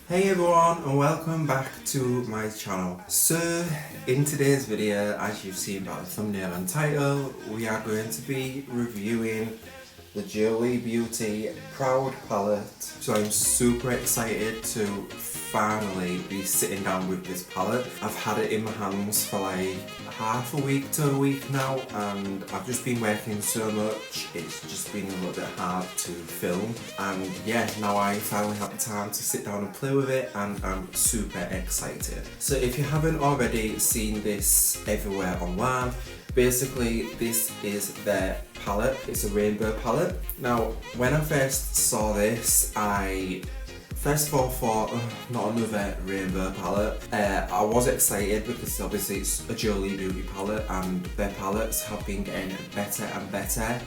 Hey everyone, and welcome back to my channel. So in today's video, as you've seen by the thumbnail and title, we are going to be reviewing the Jolie Beauty PROUD palette. So I'm super excited to finally be sitting down with this palette. I've had it in my hands for like half a week to a week now, and I've just been working so much, it's just been a little bit hard to film. And yeah, now I finally have the time to sit down and play with it, and I'm super excited. So if you haven't already seen this everywhere online, basically this is their palette. It's a rainbow palette. Now when I first saw this, I first of all thought, not another rainbow palette. I was excited because obviously it's a Jolie Beauty palette and their palettes have been getting better and better.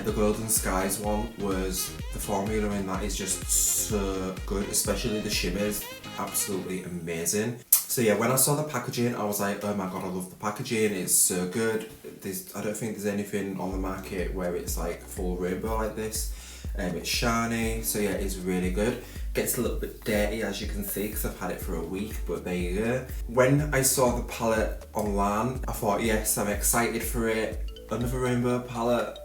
The Golden Skies one was, the formula in that is just so good, especially the shimmers, absolutely amazing. So yeah, when I saw the packaging, I was like, oh my god, I love the packaging, it's so good. I don't think there's anything on the market where it's like full rainbow like this. It's shiny, so yeah, it's really good. Gets a little bit dirty as you can see because I've had it for a week, but there you go. When I saw the palette online, I thought, yes, I'm excited for it. Another rainbow palette,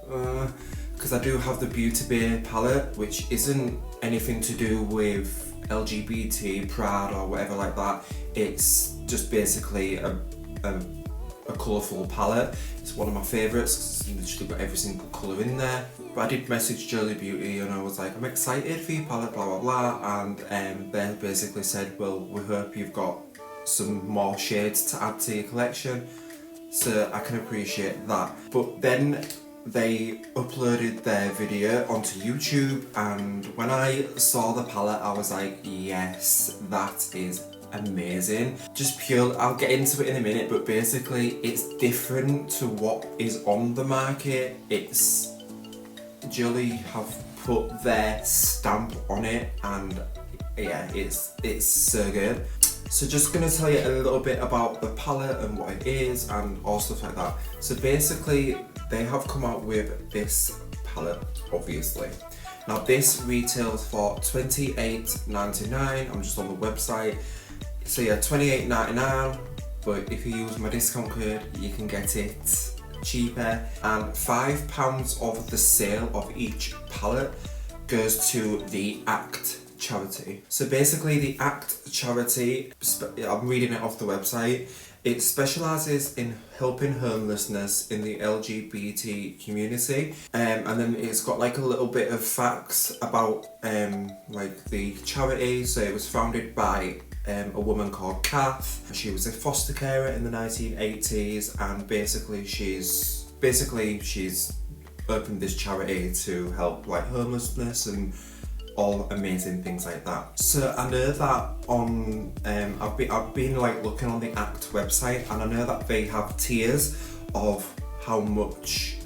because I do have the Beauty Bay palette, which isn't anything to do with LGBT PROUD or whatever like that. It's just basically a colourful palette. It's one of my favourites because it's literally got every single colour in there. But I did message Jolie Beauty and I was like, I'm excited for your palette, blah blah blah, and they basically said, well, we hope you've got some more shades to add to your collection. So I can appreciate that. But then they uploaded their video onto YouTube, and when I saw the palette I was like, yes, that is amazing. Just pure, I'll get into it in a minute, but basically it's different to what is on the market. It's Jolie have put their stamp on it, and yeah, it's so good. So just going to tell you a little bit about the palette and what it is and all stuff like that. So basically they have come out with this palette, obviously. Now this retails for $28.99. I'm just on the website. So yeah, $28.99, but if you use my discount code you can get it cheaper, and £5 of the sale of each palette goes to the ACT charity. So basically the ACT charity, I'm reading it off the website, it specialises in helping homelessness in the LGBT community, and then it's got like a little bit of facts about like the charity. So it was founded by a woman called Kath. She was a foster carer in the 1980s, and basically she's opened this charity to help like homelessness and all amazing things like that. So I know that on I've been like looking on the ACT website, and I know that they have tiers of how much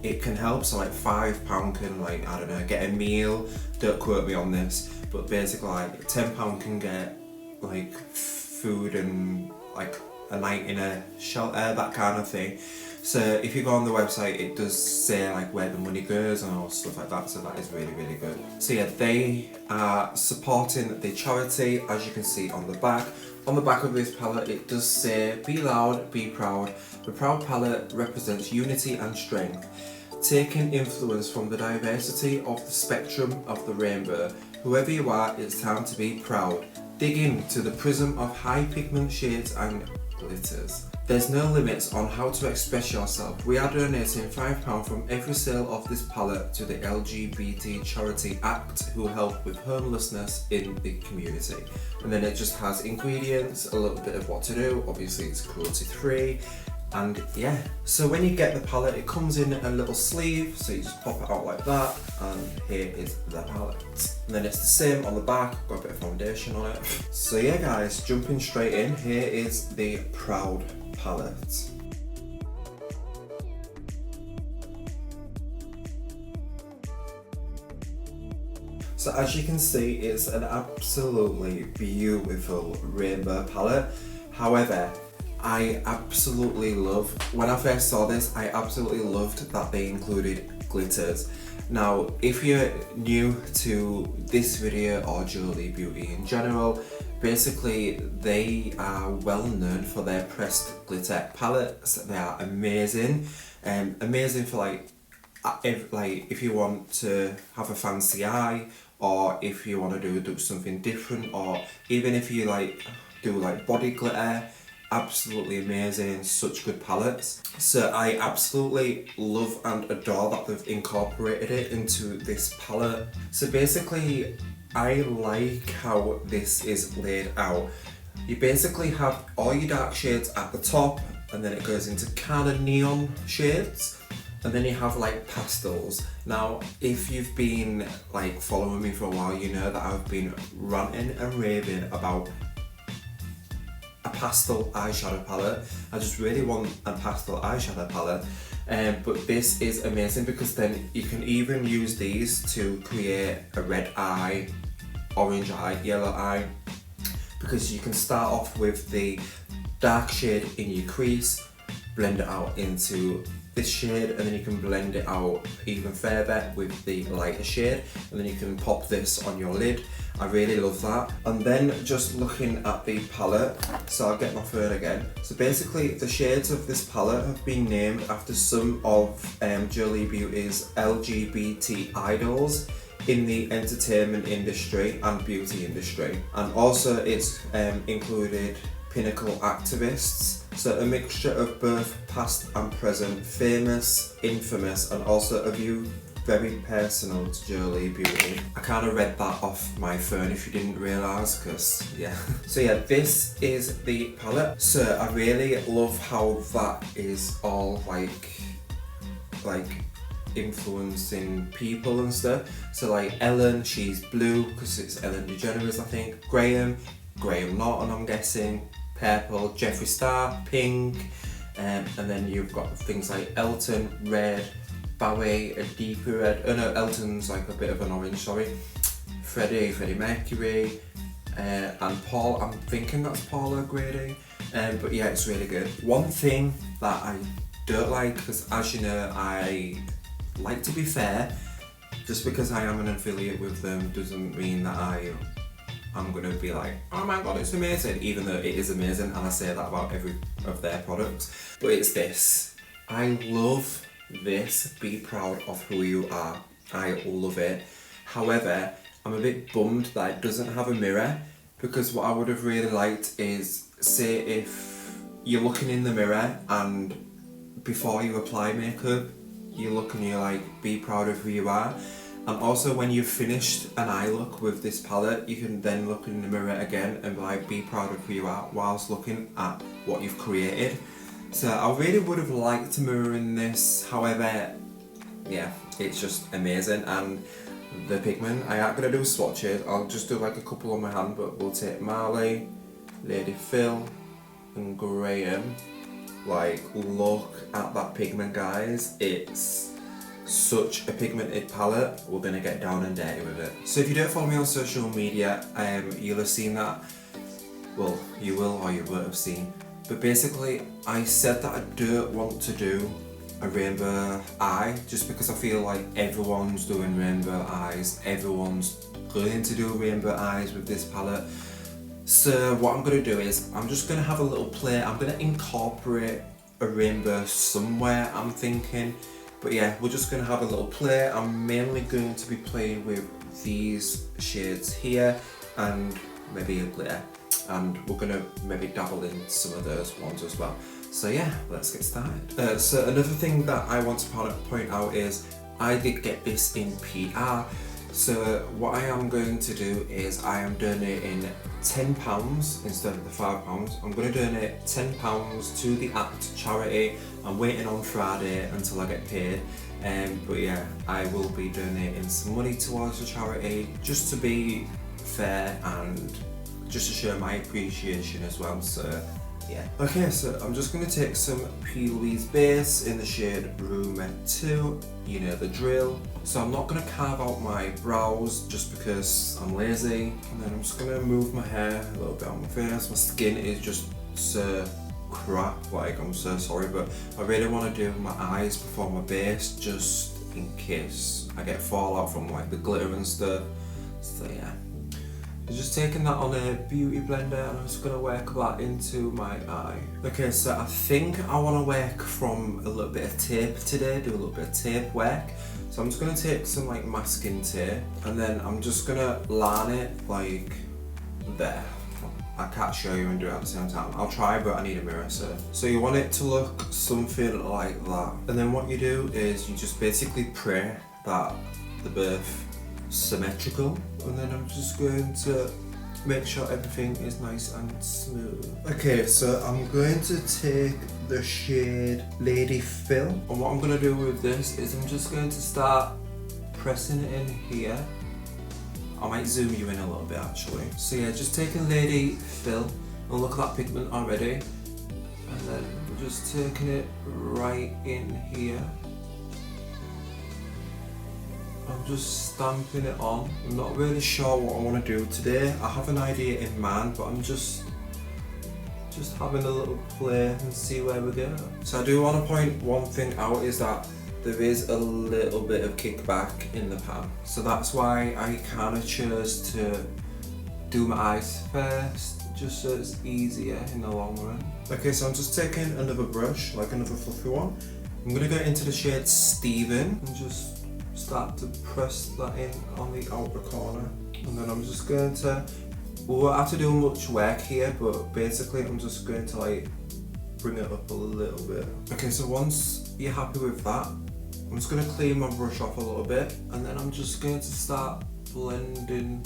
it can help. So like £5 can, like, I don't know, get a meal, don't quote me on this, but basically like £10 can get like food and like a night in a shelter, that kind of thing. So if you go on the website, it does say like where the money goes and all stuff like that, so that is really, really good. So yeah, they are supporting the charity, as you can see on the back. On the back of this palette it does say, be loud, be proud. The PROUD palette represents unity and strength, taking influence from the diversity of the spectrum of the rainbow. Whoever you are, it's time to be proud. Dig into the prism of high pigment shades and glitters. There's no limits on how to express yourself. We are donating £5 from every sale of this palette to the LGBT charity ACT, who help with homelessness in the community. And then it just has ingredients, a little bit of what to do. Obviously it's cruelty free, and yeah. So when you get the palette, it comes in a little sleeve, so you just pop it out like that, and here is the palette. And then it's the same on the back, got a bit of foundation on it. So yeah guys, jumping straight in, here is the PROUD palette. So as you can see, it's an absolutely beautiful rainbow palette. However, I absolutely love, when I first saw this, I absolutely loved that they included glitters. Now, if you're new to this video or Jolie Beauty in general, basically they are well known for their pressed glitter palettes. They are amazing, amazing for if you want to have a fancy eye, or if you want to do something different, or even if you do body glitter. Absolutely amazing, such good palettes. So I absolutely love and adore that they've incorporated it into this palette. So basically, I like how this is laid out. You basically have all your dark shades at the top, and then it goes into kind of neon shades, and then you have pastels. Now, if you've been following me for a while, you know that I've been ranting and raving about a pastel eyeshadow palette. I just really want a pastel eyeshadow palette, but this is amazing because then you can even use these to create a red eye, orange eye, yellow eye, because you can start off with the dark shade in your crease, blend it out into this shade, and then you can blend it out even further with the lighter shade, and then you can pop this on your lid. I really love that. And then just looking at the palette, so I'll get my phone again. So basically the shades of this palette have been named after some of Jolie Beauty's LGBT idols in the entertainment industry and beauty industry. And also it's included pinnacle activists. So a mixture of both past and present, famous, infamous, and also a view very personal to Jolie Beauty. I kind of read that off my phone if you didn't realise, because yeah. So yeah, this is the palette. So I really love how that is all influencing people and stuff. So Ellen, she's blue because it's Ellen DeGeneres, I think. Graham Norton, I'm guessing. Purple, Jeffree Star, pink, and then you've got things like Elton, red, Bowie, a deeper red. Oh no, Elton's a bit of an orange, sorry. Freddie Mercury, and Paul, I'm thinking that's Paula Grady. But yeah, it's really good. One thing that I don't like, because as you know, I like to be fair, just because I am an affiliate with them doesn't mean that I'm gonna be oh my god, it's amazing, even though it is amazing, and I say that about every of their products. But it's this. I love this. Be proud of who you are. I love it. However, I'm a bit bummed that it doesn't have a mirror, because what I would have really liked is, say if you're looking in the mirror and before you apply makeup, you look and you're be proud of who you are. And also when you've finished an eye look with this palette, you can then look in the mirror again and be proud of who you are whilst looking at what you've created. So I really would have liked to mirror in this, however, yeah, it's just amazing. And the pigment, I ain't gonna do swatches, I'll just do a couple on my hand, but we'll take Marley, Lady Phil and Graham. Look at that pigment, guys. It's such a pigmented palette. We're gonna get down and dirty with it. So if you don't follow me on social media, you'll have seen that. Well, you will or you won't have seen. But basically, I said that I don't want to do a rainbow eye, just because I feel everyone's doing rainbow eyes. Everyone's going to do rainbow eyes with this palette. So what I'm gonna do is, I'm just gonna have a little play. I'm gonna incorporate a rainbow somewhere, I'm thinking. But yeah, we're just going to have a little play. I'm mainly going to be playing with these shades here and maybe a glitter. And we're going to maybe dabble in some of those ones as well. So yeah, let's get started. So another thing that I want to point out is I did get this in PR. So what I am going to do is I am donating £10 instead of the £5. I'm going to donate £10 to the ACT charity. I'm waiting on Friday until I get paid, but yeah, I will be donating some money towards the charity just to be fair and just to show my appreciation as well. So yeah. Okay, so I'm just going to take some P. Louise base in the shade Room 2, you know the drill. So I'm not going to carve out my brows just because I'm lazy, and then I'm just going to move my hair a little bit on my face. My skin is just so crap, I'm so sorry, but I really want to do my eyes before my base, just in case I get fallout from like the glitter and stuff. So yeah, I'm just taking that on a beauty blender and I'm just going to work that into my eye. Okay, so I think I want to work from a little bit of tape today, do a little bit of tape work. So I'm just going to take some like masking tape and then I'm just going to line it like there. I can't show you and do it at the same time. I'll try, but I need a mirror. So you want it to look something like that. And then what you do is you just basically pray that the birth symmetrical, and then I'm just going to make sure everything is nice and smooth. Okay, so I'm going to take the shade Lady Phil, and what I'm going to do with this is I'm just going to start pressing it in here. I might zoom you in a little bit actually. So yeah, just taking Lady Phil, and look at that pigment already, and then I'm just taking it right in here. I'm just stamping it on. I'm not really sure what I want to do today. I have an idea in mind, but I'm just having a little play and see where we go. So I do want to point one thing out, is that there is a little bit of kickback in the pan. So that's why I kind of chose to do my eyes first, just so it's easier in the long run. Okay, so I'm just taking another brush, like another fluffy one. I'm going to go into the shade Steven and just start to press that in on the outer corner. And then I'm just going to, we won't have to do much work here, but basically I'm just going to like bring it up a little bit. Okay, so once you're happy with that, I'm just going to clean my brush off a little bit, and then I'm just going to start blending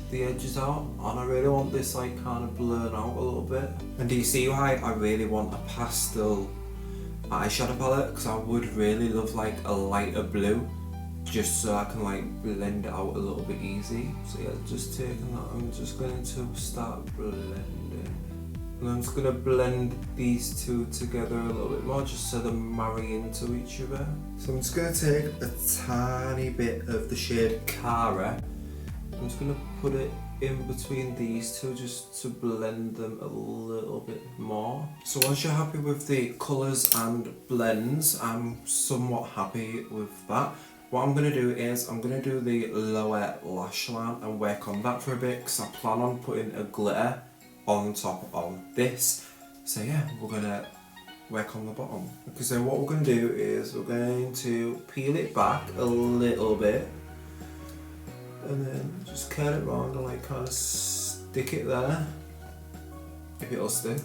the edges out, and I really want this like kind of blurred out a little bit. And do you see why I really want a pastel eyeshadow palette? Because I would really love like a lighter blue, just so I can like blend it out a little bit easy. So yeah, just taking that, I'm just going to start blending. And I'm just going to blend these two together a little bit more, just so they marry into each other. So I'm just going to take a tiny bit of the shade Cara. I'm just going to put it in between these two just to blend them a little bit more. So once you're happy with the colours and blends, I'm somewhat happy with that. What I'm going to do is I'm going to do the lower lash line and work on that for a bit, because I plan on putting a glitter on top of this. So yeah, we're going to work on the bottom. Okay, so what we're going to do is we're going to peel it back a little bit and then just curl it around and like kind of stick it there, if it'll stick.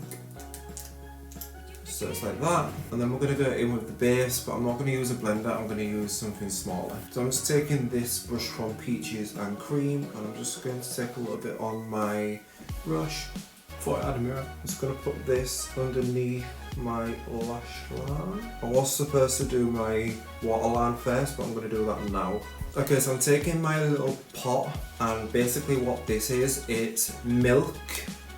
So it's like that, and then we're going to go in with the base, but I'm not going to use a blender, I'm going to use something smaller. So I'm just taking this brush from Peaches and Cream, and I'm just going to take a little bit on my brush. Before I add a mirror, I'm just going to put this underneath my lash line. I was supposed to do my waterline first, but I'm going to do that now. Okay, so I'm taking my little pot, and basically what this is, it's Milk.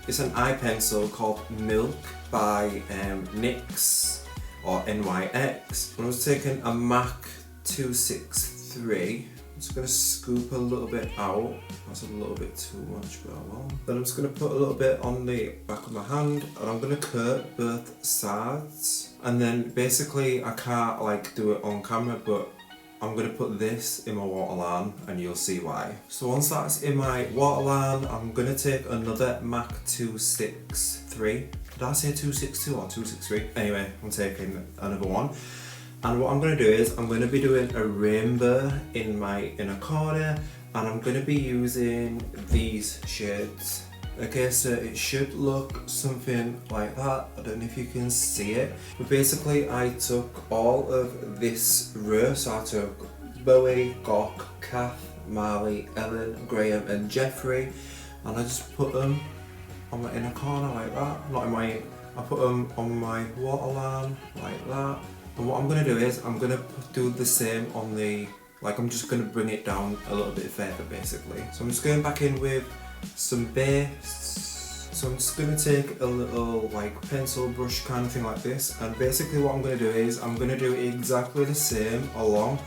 It's an eye pencil called Milk by NYX or NYX. I was taking a MAC 263. I'm just going to scoop a little bit out. That's a little bit too much, but I will. Then I'm just going to put a little bit on the back of my hand, and I'm going to cut both sides. And then basically I can't like do it on camera, but I'm going to put this in my waterline and you'll see why. So once that's in my waterline, I'm going to take another MAC 263. Did I say 262 or 263? Anyway, I'm taking another one. And what I'm going to do is I'm going to be doing a rainbow in my inner corner, and I'm going to be using these shades. Okay, so it should look something like that. I don't know if you can see it, but basically I took all of this row. So I took Bowie, Gok, Kath, Marley, Ellen, Graham and Jeffrey, and I just put them on my inner corner like that. Not in my, I put them on my waterline like that. And what I'm going to do is I'm going to do the same on the, like I'm just going to bring it down a little bit further basically. So I'm just going back in with some base. So I'm just going to take a little like pencil brush kind of thing like this, and basically what I'm going to do is I'm going to do exactly the same along,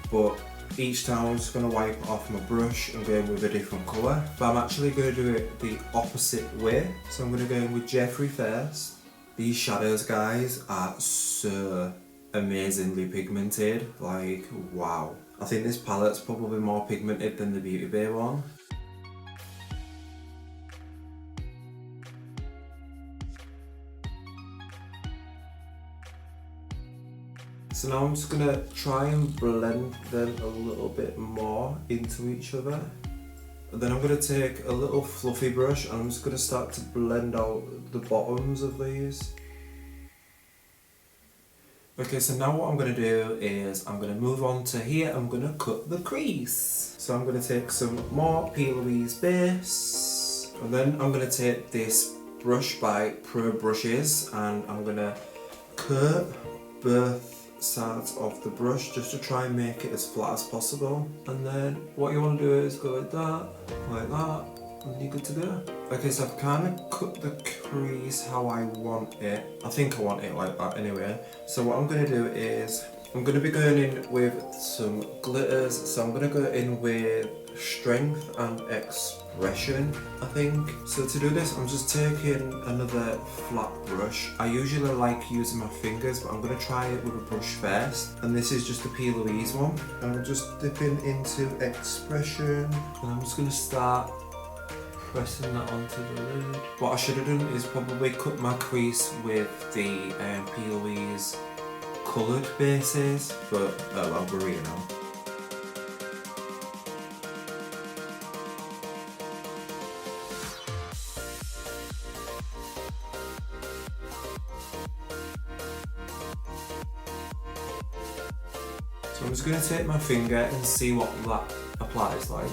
but each time I'm just going to wipe off my brush and go in with a different colour. But I'm actually going to do it the opposite way. So I'm going to go in with Jeffrey first. These shadows, guys, are so amazingly pigmented, like wow. I think this palette's probably more pigmented than the Beauty Bay one. So now I'm just gonna try and blend them a little bit more into each other. And then I'm gonna take a little fluffy brush and I'm just gonna start to blend out the bottoms of these. Okay, so now what I'm going to do is I'm going to move on to here, I'm going to cut the crease. So I'm going to take some more P. Louise base, and then I'm going to take this brush by Pro Brushes and I'm going to cut both sides of the brush just to try and make it as flat as possible. And then what you want to do is go like that, and you're good to go. Okay, so I've kind of cut the crease how I want it. I think I want it like that anyway. So what I'm going to do is, I'm going to be going in with some glitters. So I'm going to go in with Strength and Expression, I think. So to do this, I'm just taking another flat brush. I usually like using my fingers, but I'm going to try it with a brush first. And this is just a P. Louise one. And I'm just dipping into Expression. And I'm just going to start pressing that onto the lid. What I should have done is probably cut my crease with the P. Louise coloured bases, but oh well, we're here now. So I'm just going to take my finger and see what that applies like.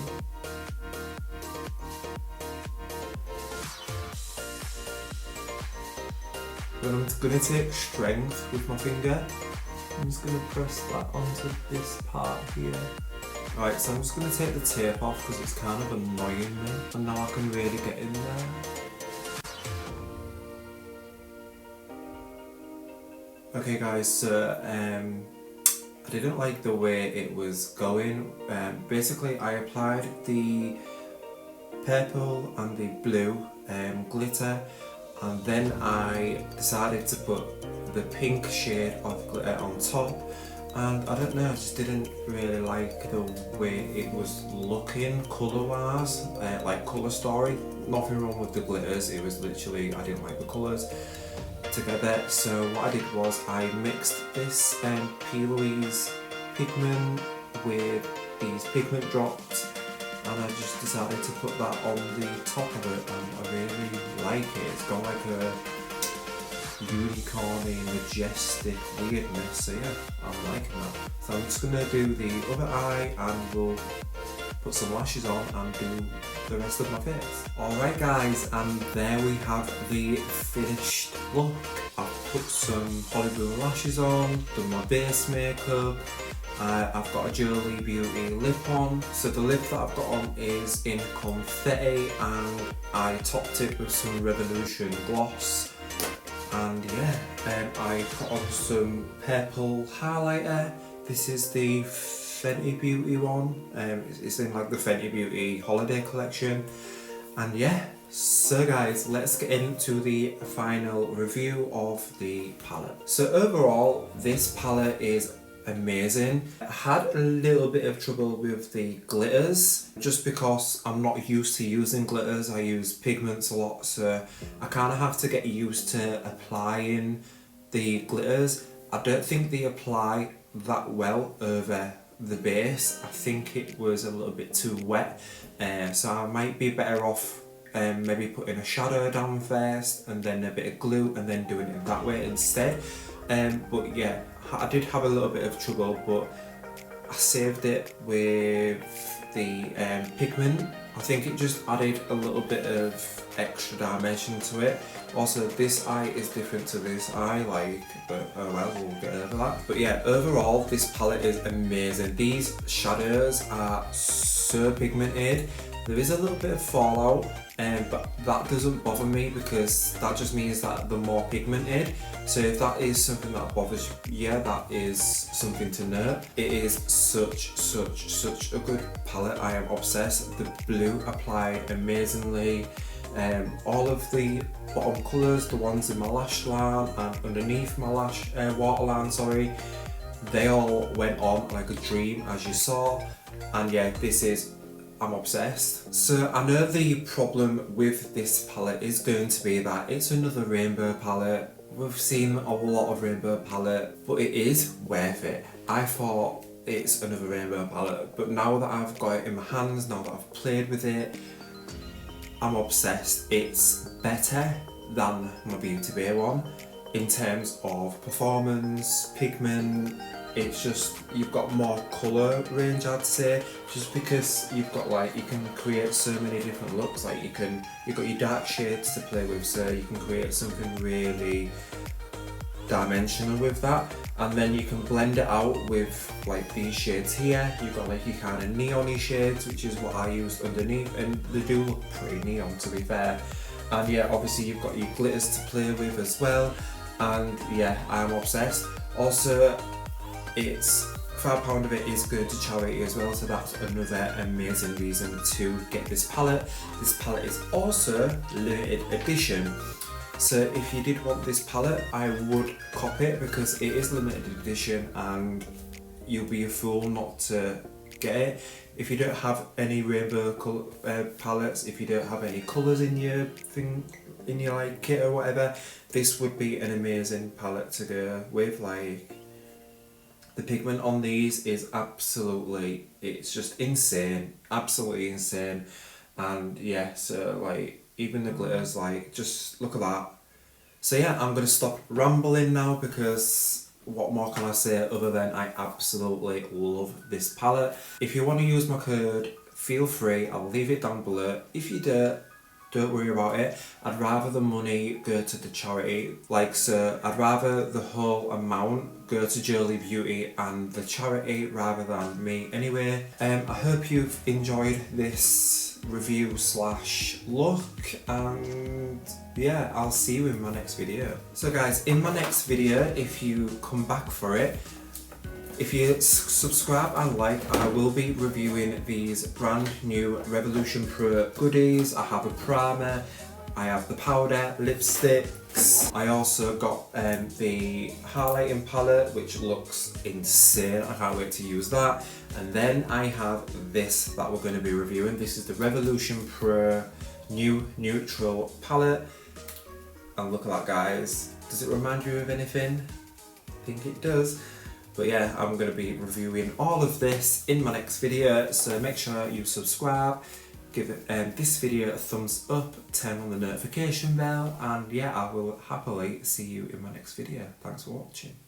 Then I'm going to take Strength with my finger. I'm just going to press that onto this part here. Right, so I'm just going to take the tape off because it's kind of annoying me. And now I can really get in there. Okay guys, so I didn't like the way it was going. Basically I applied the purple and the blue glitter, and then I decided to put the pink shade of glitter on top, and I don't know, I just didn't really like the way it was looking colour wise, like colour story. Nothing wrong with the glitters, it was literally, I didn't like the colours together. So what I did was I mixed this P. Louise pigment with these pigment drops, and I just decided to put that on the top of it, and I really like it. It's got like a unicorny, majestic weirdness, so yeah, I'm liking that. So I'm just going to do the other eye and we'll put some lashes on and do the rest of my face. Alright guys, and there we have the finished look. I've put some Hollywood lashes on, done my base makeup. I've got a Jolie Beauty lip on. So the lip that I've got on is in confetti, and I topped it with some Revolution gloss. And yeah, I put on some purple highlighter. This is the Fenty Beauty one. It's in like the Fenty Beauty holiday collection. And yeah, so guys, let's get into the final review of the palette. So overall, this palette is amazing. I had a little bit of trouble with the glitters just because I'm not used to using glitters. I use pigments a lot, so I kind of have to get used to applying the glitters. I don't think they apply that well over the base. I think it was a little bit too wet, so I might be better off maybe putting a shadow down first and then a bit of glue and then doing it that way instead. But yeah, I did have a little bit of trouble, but I saved it with the pigment. I think it just added a little bit of extra dimension to it. Also, this eye is different to this eye, like, but oh well, we'll get over that. But yeah, overall, this palette is amazing. These shadows are so pigmented. There is a little bit of fallout, but that doesn't bother me because that just means that they're more pigmented. So if that is something that bothers you, yeah, that is something to note. It is such a good palette. I am obsessed. The blue applied amazingly. All of the bottom colours, the ones in my lash line and underneath my lash waterline, sorry, they all went on like a dream, as you saw. And yeah, I'm obsessed. So I know the problem with this palette is going to be that it's another rainbow palette. We've seen a lot of rainbow palette, but it is worth it. I thought it's another rainbow palette, but now that I've got it in my hands, now that I've played with it, I'm obsessed. It's better than my Beauty Bay one in terms of performance, pigment. It's just, you've got more colour range, I'd say, just because you've got like, you can create so many different looks. Like you've got your dark shades to play with, so you can create something really dimensional with that, and then you can blend it out with like these shades here. You've got like your kind of neon-y shades, which is what I used underneath, and they do look pretty neon, to be fair. And yeah, obviously you've got your glitters to play with as well, and yeah, I'm obsessed. Also, it's £5 of it is going to charity as well, so that's another amazing reason to get this palette. This palette is also limited edition, so if you did want this palette, I would cop it because it is limited edition and you'll be a fool not to get it. If you don't have any rainbow palettes, if you don't have any colours in your thing, in your like kit or whatever, this would be an amazing palette to go with. Like, the pigment on these is absolutely, it's just insane, absolutely insane. And yeah, so like even the glitters, like just look at that. So yeah, I'm gonna stop rambling now because what more can I say other than I absolutely love this palette. If you want to use my code, feel free, I'll leave it down below. If you don't worry about it. I'd rather the money go to the charity, like, so I'd rather the whole amount go to Jolie Beauty and the charity rather than me anyway. I hope you've enjoyed this review slash look, and yeah, I'll see you in my next video. So guys, in my next video, if you come back for it, if you subscribe and like, I will be reviewing these brand new Revolution Pro goodies. I have a primer, I have the powder, lipsticks. I also got the highlighting palette, which looks insane. I can't wait to use that. And then I have this that we're going to be reviewing. This is the Revolution Pro new neutral palette. And look at that, guys. Does it remind you of anything? I think it does. But yeah, I'm going to be reviewing all of this in my next video, so make sure you subscribe, give this video a thumbs up, turn on the notification bell, and yeah, I will happily see you in my next video. Thanks for watching.